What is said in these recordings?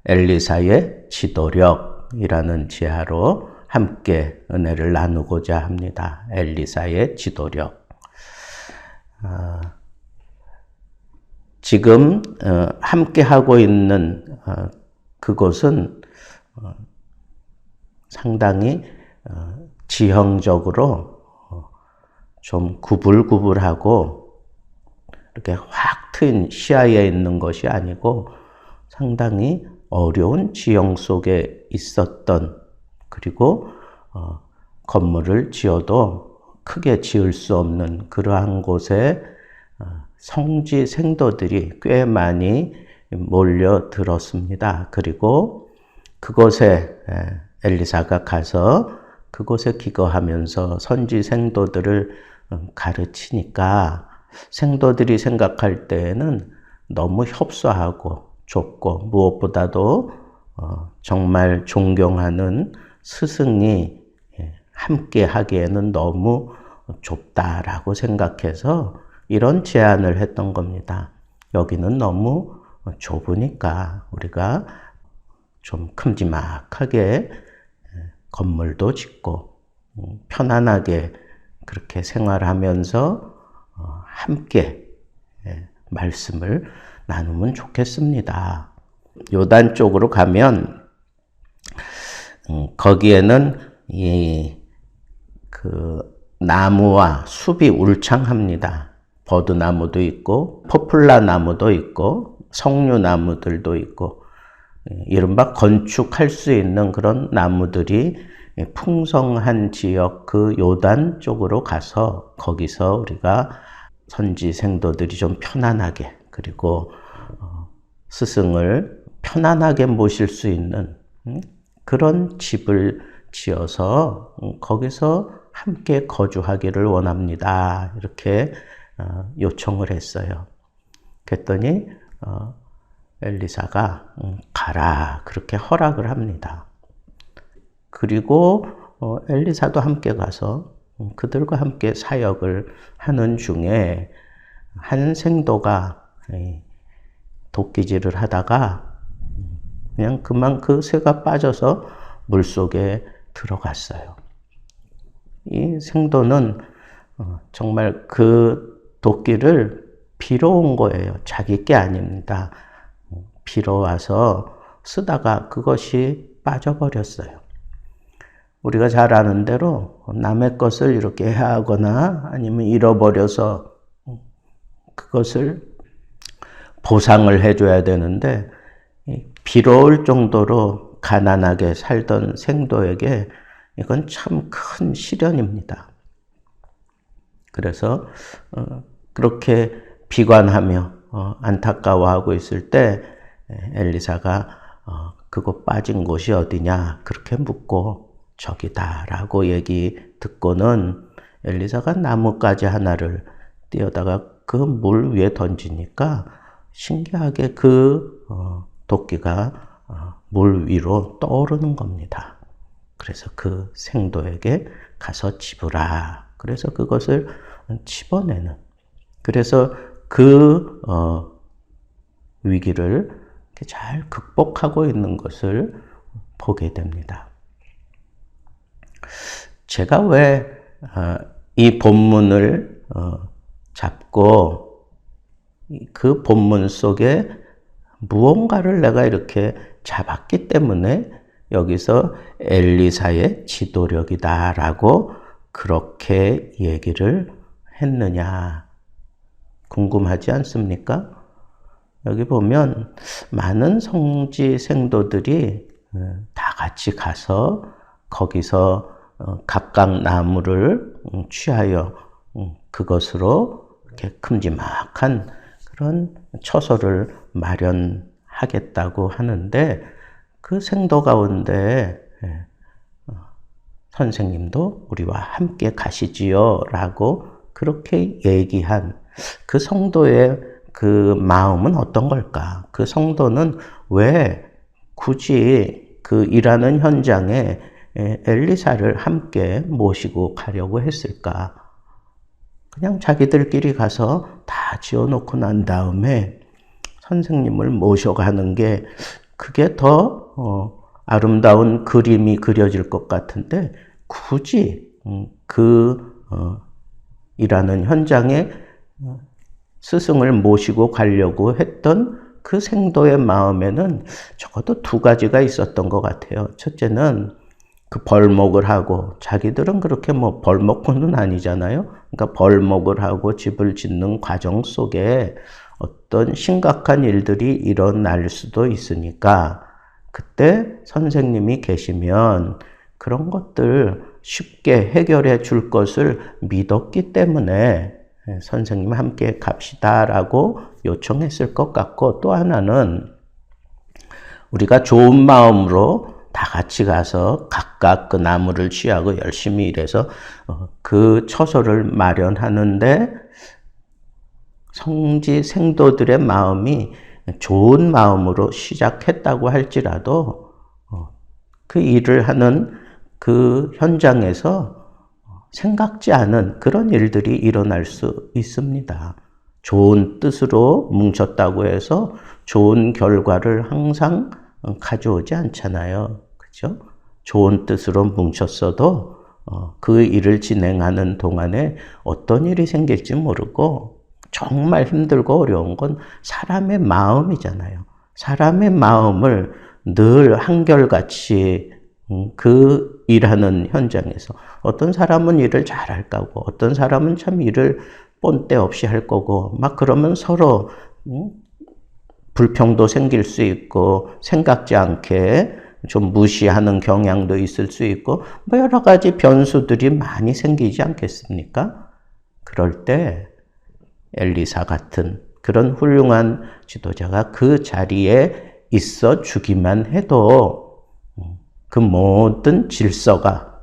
엘리사의 지도력이라는 지하로 함께 은혜를 나누고자 합니다. 엘리사의 지도력. 지금 함께 하고 있는 그곳은 상당히 지형적으로 좀 구불구불하고 이렇게 확 트인 시야에 있는 것이 아니고 상당히 어려운 지형 속에 있었던, 그리고 건물을 지어도 크게 지을 수 없는 그러한 곳에 성지 생도들이 꽤 많이 몰려들었습니다. 그리고 그곳에 엘리사가 가서 그곳에 기거하면서 선지 생도들을 가르치니까 생도들이 생각할 때에는 너무 협소하고 좁고 무엇보다도 정말 존경하는 스승이 함께 하기에는 너무 좁다라고 생각해서 이런 제안을 했던 겁니다. 여기는 너무 좁으니까 우리가 좀 큼지막하게 건물도 짓고 편안하게 그렇게 생활하면서 함께 말씀을 나누면 좋겠습니다. 요단 쪽으로 가면 거기에는 그 나무와 숲이 울창합니다. 버드나무도 있고 포플라 나무도 있고 석류나무들도 있고 이른바 건축할 수 있는 그런 나무들이 풍성한 지역, 그 요단 쪽으로 가서 거기서 우리가 선지 생도들이 좀 편안하게, 그리고 스승을 편안하게 모실 수 있는 그런 집을 지어서 거기서 함께 거주하기를 원합니다. 이렇게 요청을 했어요. 그랬더니 엘리사가 가라, 그렇게 허락을 합니다. 그리고 엘리사도 함께 가서 그들과 함께 사역을 하는 중에 한 생도가 도끼질을 하다가 그냥 그만 그 쇠가 빠져서 물속에 들어갔어요. 이 생도는 정말 그 도끼를 빌어 온 거예요. 자기 게 아닙니다. 빌어 와서 쓰다가 그것이 빠져버렸어요. 우리가 잘 아는 대로 남의 것을 이렇게 해하거나 아니면 잃어버려서 그것을 보상을 해줘야 되는데 빌어올 정도로 가난하게 살던 생도에게 이건 참 큰 시련입니다. 그래서 그렇게 비관하며 안타까워하고 있을 때 엘리사가 그곳 빠진 곳이 어디냐 그렇게 묻고 저기다라고 얘기 듣고는 엘리사가 나뭇가지 하나를 띄어다가 그 물 위에 던지니까 신기하게 그 도끼가 물 위로 떠오르는 겁니다. 그래서 그 생도에게 가서 집으라. 그래서 그것을 집어내는. 그래서 그 위기를 잘 극복하고 있는 것을 보게 됩니다. 제가 왜 이 본문을 잡고 그 본문 속에 무언가를 내가 이렇게 잡았기 때문에 여기서 엘리사의 지도력이다라고 그렇게 얘기를 했느냐 궁금하지 않습니까? 여기 보면 많은 성지 생도들이 다 같이 가서 거기서 각각 나무를 취하여 그것으로 이렇게 큼지막한 그런 처소를 마련하겠다고 하는데 그 생도 가운데 선생님도 우리와 함께 가시지요 라고 그렇게 얘기한 그 성도의 그 마음은 어떤 걸까? 그 성도는 왜 굳이 그 일하는 현장에 엘리사를 함께 모시고 가려고 했을까? 그냥 자기들끼리 가서 다 지어놓고 난 다음에 선생님을 모셔가는 게 그게 더 아름다운 그림이 그려질 것 같은데 굳이 일하는 현장에 스승을 모시고 가려고 했던 그 생도의 마음에는 적어도 두 가지가 있었던 것 같아요. 첫째는 그 벌목을 하고, 자기들은 그렇게 뭐 벌목꾼은 아니잖아요. 그러니까 벌목을 하고 집을 짓는 과정 속에 어떤 심각한 일들이 일어날 수도 있으니까 그때 선생님이 계시면 그런 것들 쉽게 해결해 줄 것을 믿었기 때문에 선생님 함께 갑시다라고 요청했을 것 같고, 또 하나는 우리가 좋은 마음으로 다 같이 가서 각각 그 나무를 취하고 열심히 일해서 그 처소를 마련하는데 성지 생도들의 마음이 좋은 마음으로 시작했다고 할지라도 그 일을 하는 그 현장에서 생각지 않은 그런 일들이 일어날 수 있습니다. 좋은 뜻으로 뭉쳤다고 해서 좋은 결과를 항상 가져오지 않잖아요. 그죠? 좋은 뜻으로 뭉쳤어도 그 일을 진행하는 동안에 어떤 일이 생길지 모르고 정말 힘들고 어려운 건 사람의 마음이잖아요. 사람의 마음을 늘 한결같이 그 일하는 현장에서 어떤 사람은 일을 잘할 거고 어떤 사람은 참 일을 본때 없이 할 거고 막 그러면 서로 불평도 생길 수 있고 생각지 않게 좀 무시하는 경향도 있을 수 있고 뭐 여러 가지 변수들이 많이 생기지 않겠습니까? 그럴 때 엘리사 같은 그런 훌륭한 지도자가 그 자리에 있어 주기만 해도 그 모든 질서가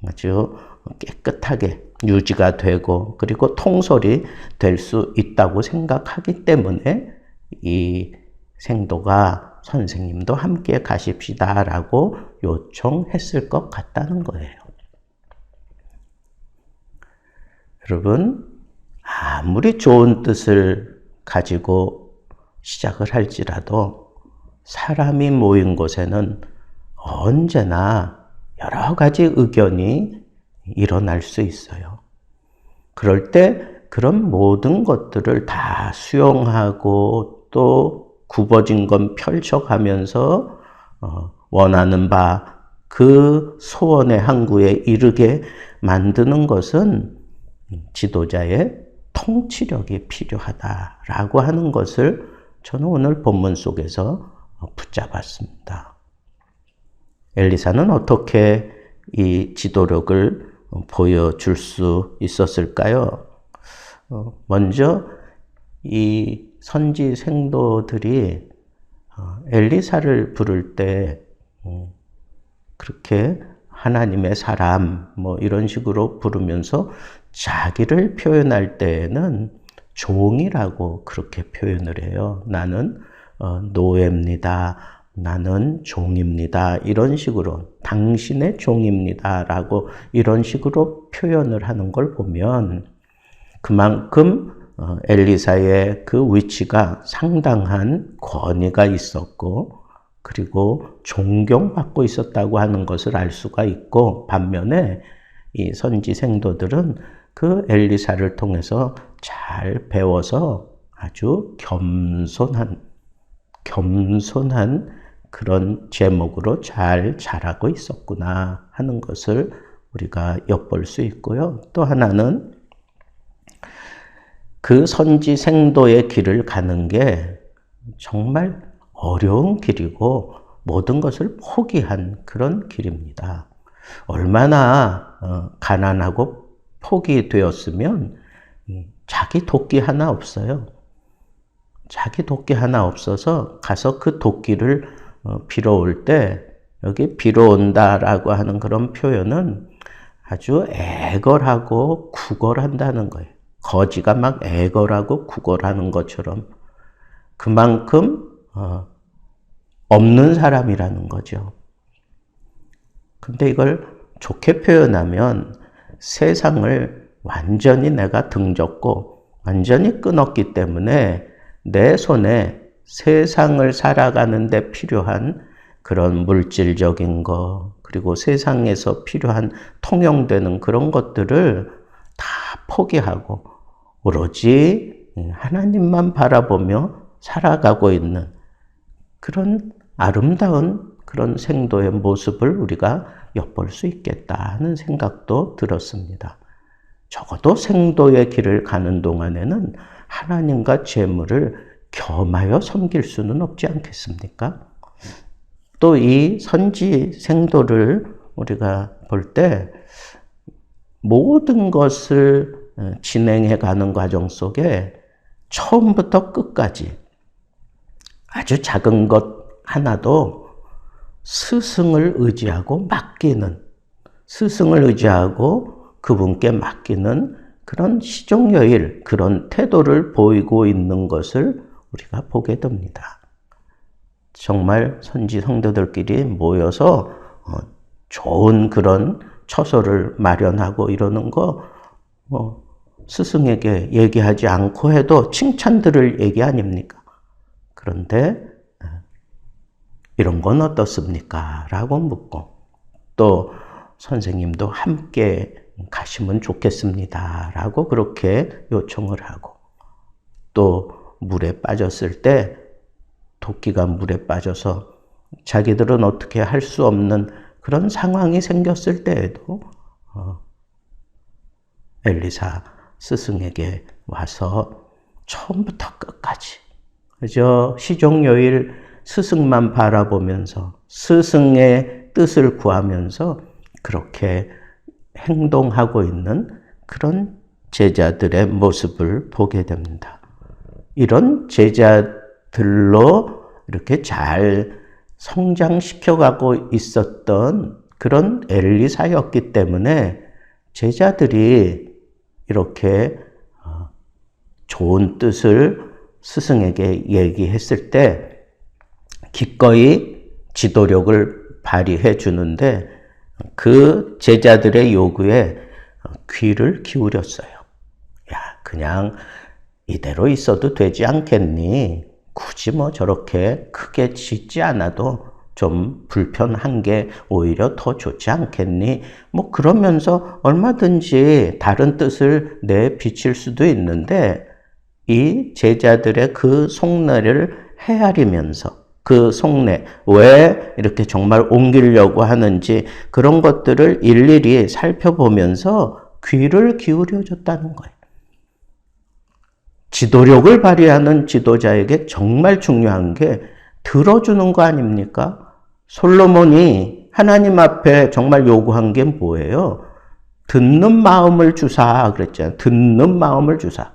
아주 깨끗하게 유지가 되고 그리고 통솔이 될 수 있다고 생각하기 때문에 이 생도가 선생님도 함께 가십시다라고 요청했을 것 같다는 거예요. 여러분, 아무리 좋은 뜻을 가지고 시작을 할지라도 사람이 모인 곳에는 언제나 여러 가지 의견이 일어날 수 있어요. 그럴 때 그런 모든 것들을 다 수용하고 또 굽어진 건 펼쳐가면서 원하는 바 그 소원의 항구에 이르게 만드는 것은 지도자의 통치력이 필요하다라고 하는 것을 저는 오늘 본문 속에서 붙잡았습니다. 엘리사는 어떻게 이 지도력을 보여줄 수 있었을까요? 먼저 이 선지 생도들이 엘리사를 부를 때 그렇게 하나님의 사람 뭐 이런 식으로 부르면서 자기를 표현할 때에는 종이라고 그렇게 표현을 해요. 나는 노예입니다. 나는 종입니다. 이런 식으로 당신의 종입니다. 라고 이런 식으로 표현을 하는 걸 보면 그만큼 엘리사의 그 위치가 상당한 권위가 있었고 그리고 존경받고 있었다고 하는 것을 알 수가 있고 반면에 이 선지 생도들은 그 엘리사를 통해서 잘 배워서 아주 겸손한 그런 제목으로 잘 자라고 있었구나 하는 것을 우리가 엿볼 수 있고요. 또 하나는 그 선지 생도의 길을 가는 게 정말 어려운 길이고 모든 것을 포기한 그런 길입니다. 얼마나 가난하고 포기되었으면 자기 도끼 하나 없어요. 자기 도끼 하나 없어서 가서 그 도끼를 빌어올 때 여기 빌어온다라고 하는 그런 표현은 아주 애걸하고 구걸한다는 거예요. 거지가 막 애걸하고 구걸하는 것처럼 그만큼 없는 사람이라는 거죠. 근데 이걸 좋게 표현하면 세상을 완전히 내가 등졌고 완전히 끊었기 때문에 내 손에 세상을 살아가는 데 필요한 그런 물질적인 거, 그리고 세상에서 필요한 통용되는 그런 것들을 다 포기하고 오로지 하나님만 바라보며 살아가고 있는 그런 아름다운 그런 생도의 모습을 우리가 엿볼 수 있겠다 하는 생각도 들었습니다. 적어도 생도의 길을 가는 동안에는 하나님과 재물을 겸하여 섬길 수는 없지 않겠습니까? 또 이 선지 생도를 우리가 볼 때 모든 것을 진행해 가는 과정 속에 처음부터 끝까지 아주 작은 것 하나도 스승을 의지하고 맡기는, 스승을 의지하고 그분께 맡기는 그런 시종여일, 그런 태도를 보이고 있는 것을 우리가 보게 됩니다. 정말 선지 성도들끼리 모여서 좋은 그런 처소를 마련하고 이러는 거 스승에게 얘기하지 않고 해도 칭찬 들을 얘기 아닙니까? 그런데 이런 건 어떻습니까? 라고 묻고 또 선생님도 함께 가시면 좋겠습니다. 라고 그렇게 요청을 하고 또 물에 빠졌을 때 도끼가 물에 빠져서 자기들은 어떻게 할 수 없는 그런 상황이 생겼을 때에도 엘리사 스승에게 와서 처음부터 끝까지 그저 시종여일 스승만 바라보면서 스승의 뜻을 구하면서 그렇게 행동하고 있는 그런 제자들의 모습을 보게 됩니다. 이런 제자들로 이렇게 잘 성장시켜가고 있었던 그런 엘리사였기 때문에 제자들이 이렇게 좋은 뜻을 스승에게 얘기했을 때 기꺼이 지도력을 발휘해 주는데 그 제자들의 요구에 귀를 기울였어요. 야, 그냥 이대로 있어도 되지 않겠니? 굳이 뭐 저렇게 크게 짓지 않아도 좀 불편한 게 오히려 더 좋지 않겠니? 뭐 그러면서 얼마든지 다른 뜻을 내비칠 수도 있는데 이 제자들의 그 속내를 헤아리면서 그 속내, 왜 이렇게 정말 옮기려고 하는지 그런 것들을 일일이 살펴보면서 귀를 기울여 줬다는 거예요. 지도력을 발휘하는 지도자에게 정말 중요한 게 들어주는 거 아닙니까? 솔로몬이 하나님 앞에 정말 요구한 게 뭐예요? 듣는 마음을 주사 그랬잖아요. 듣는 마음을 주사.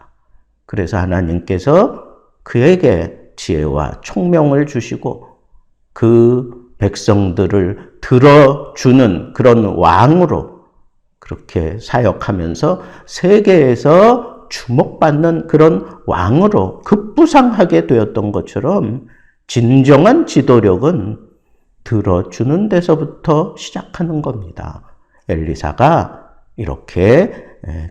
그래서 하나님께서 그에게 지혜와 총명을 주시고 그 백성들을 들어주는 그런 왕으로 그렇게 사역하면서 세계에서 주목받는 그런 왕으로 급부상하게 되었던 것처럼 진정한 지도력은 들어주는 데서부터 시작하는 겁니다. 엘리사가 이렇게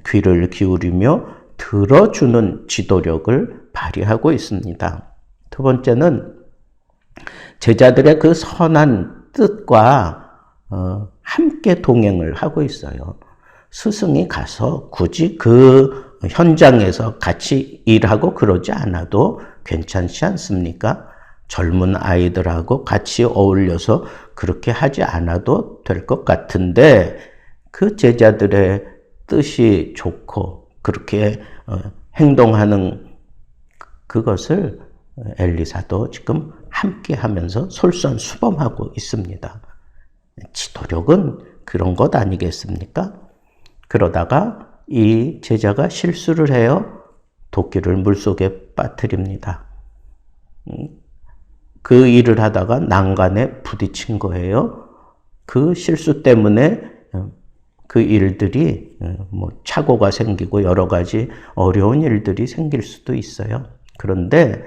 귀를 기울이며 들어주는 지도력을 발휘하고 있습니다. 두 번째는 제자들의 그 선한 뜻과 함께 동행을 하고 있어요. 스승이 가서 굳이 그 현장에서 같이 일하고 그러지 않아도 괜찮지 않습니까? 젊은 아이들하고 같이 어울려서 그렇게 하지 않아도 될 것 같은데 그 제자들의 뜻이 좋고 그렇게 행동하는 그것을 엘리사도 지금 함께 하면서 솔선수범하고 있습니다. 지도력은 그런 것 아니겠습니까? 그러다가 이 제자가 실수를 해요. 도끼를 물속에 빠뜨립니다. 그 일을 하다가 난간에 부딪힌 거예요. 그 실수 때문에 그 일들이 뭐 착오가 생기고 여러 가지 어려운 일들이 생길 수도 있어요. 그런데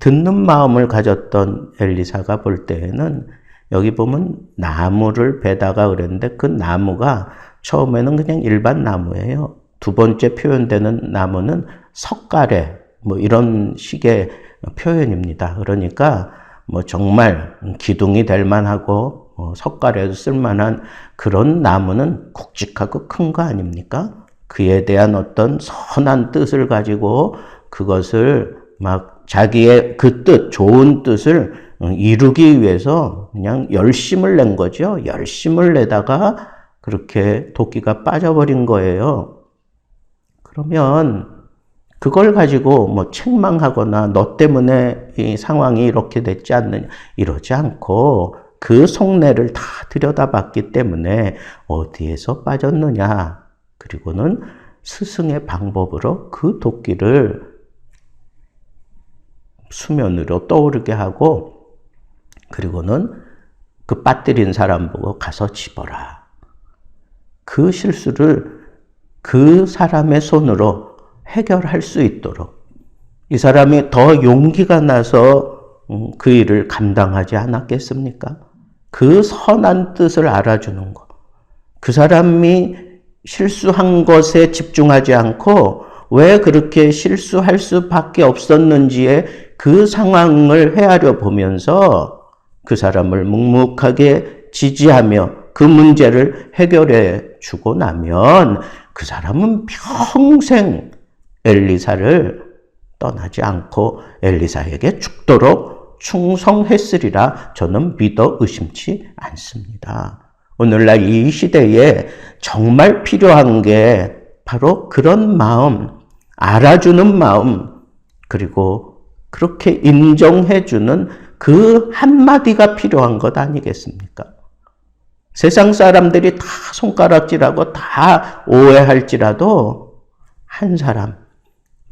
듣는 마음을 가졌던 엘리사가 볼 때에는 여기 보면 나무를 베다가 그랬는데 그 나무가 처음에는 그냥 일반 나무예요. 두 번째 표현되는 나무는 석가래, 뭐 이런 식의 표현입니다. 그러니까 뭐 정말 기둥이 될 만하고 석가래도 쓸 만한 그런 나무는 굵직하고 큰 거 아닙니까? 그에 대한 어떤 선한 뜻을 가지고 그것을 막 자기의 그 뜻, 좋은 뜻을 이루기 위해서 그냥 열심을 낸 거죠. 열심을 내다가 그렇게 도끼가 빠져버린 거예요. 그러면 그걸 가지고 뭐 책망하거나 너 때문에 이 상황이 이렇게 됐지 않느냐 이러지 않고 그 속내를 다 들여다봤기 때문에 어디에서 빠졌느냐, 그리고는 스승의 방법으로 그 도끼를 수면으로 떠오르게 하고, 그리고는 그 빠뜨린 사람 보고 가서 집어라. 그 실수를 그 사람의 손으로 해결할 수 있도록 이 사람이 더 용기가 나서 그 일을 감당하지 않았겠습니까? 그 선한 뜻을 알아주는 것. 그 사람이 실수한 것에 집중하지 않고 왜 그렇게 실수할 수밖에 없었는지에 그 상황을 헤아려 보면서 그 사람을 묵묵하게 지지하며 그 문제를 해결해 주고 나면 그 사람은 평생 엘리사를 떠나지 않고 엘리사에게 죽도록 충성했으리라 저는 믿어 의심치 않습니다. 오늘날 이 시대에 정말 필요한 게 바로 그런 마음, 알아주는 마음, 그리고 그렇게 인정해주는 그 한마디가 필요한 것 아니겠습니까? 세상 사람들이 다 손가락질하고 다 오해할지라도 한 사람,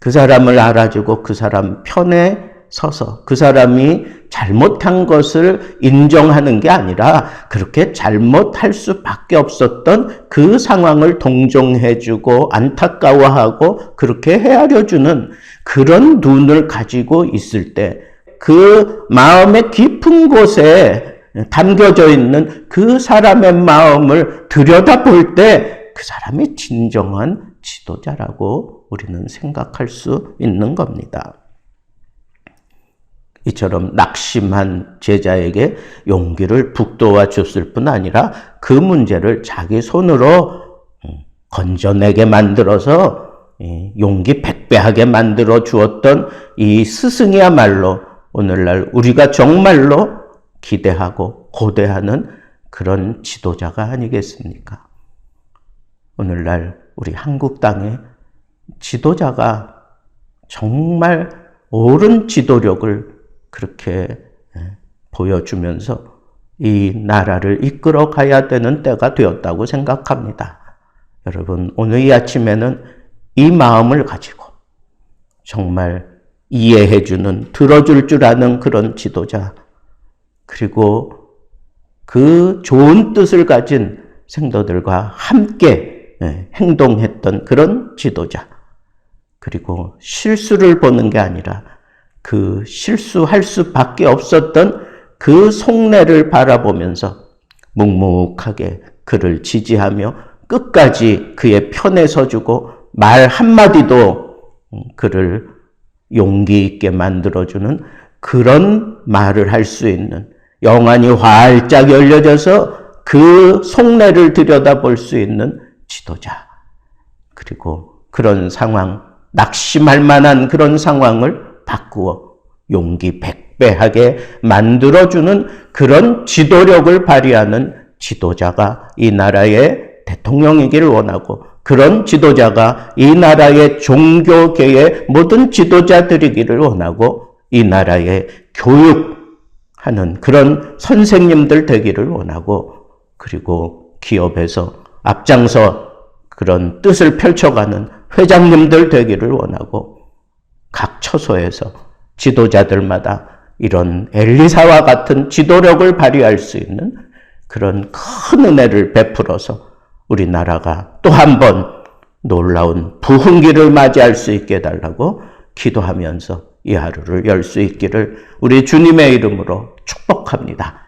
그 사람을 알아주고 그 사람 편에 서서 그 사람이 잘못한 것을 인정하는 게 아니라 그렇게 잘못할 수밖에 없었던 그 상황을 동정해주고 안타까워하고 그렇게 헤아려주는 그런 눈을 가지고 있을 때, 그 마음의 깊은 곳에 담겨져 있는 그 사람의 마음을 들여다볼 때 그 사람이 진정한 지도자라고 우리는 생각할 수 있는 겁니다. 이처럼 낙심한 제자에게 용기를 북돋아 줬을 뿐 아니라 그 문제를 자기 손으로 건져내게 만들어서 용기 백배하게 만들어 주었던 이 스승이야말로 오늘날 우리가 정말로 기대하고 고대하는 그런 지도자가 아니겠습니까? 오늘날 우리 한국 땅의 지도자가 정말 옳은 지도력을 그렇게 보여주면서 이 나라를 이끌어 가야 되는 때가 되었다고 생각합니다. 여러분, 오늘 이 아침에는 이 마음을 가지고 정말 이해해주는, 들어줄 줄 아는 그런 지도자, 그리고 그 좋은 뜻을 가진 생도들과 함께 행동했던 그런 지도자, 그리고 실수를 보는 게 아니라 그 실수할 수밖에 없었던 그 속내를 바라보면서 묵묵하게 그를 지지하며 끝까지 그의 편에 서주고 말 한마디도 그를 용기 있게 만들어주는 그런 말을 할 수 있는, 영안이 활짝 열려져서 그 속내를 들여다볼 수 있는 지도자, 그리고 그런 상황, 낙심할 만한 그런 상황을 바꾸어 용기 백배하게 만들어주는 그런 지도력을 발휘하는 지도자가 이 나라의 대통령이기를 원하고, 그런 지도자가 이 나라의 종교계의 모든 지도자들이기를 원하고, 이 나라의 교육하는 그런 선생님들 되기를 원하고, 그리고 기업에서 앞장서 그런 뜻을 펼쳐가는 회장님들 되기를 원하고, 각 처소에서 지도자들마다 이런 엘리사와 같은 지도력을 발휘할 수 있는 그런 큰 은혜를 베풀어서 우리나라가 또 한 번 놀라운 부흥기를 맞이할 수 있게 해달라고 기도하면서 이 하루를 열 수 있기를 우리 주님의 이름으로 축복합니다.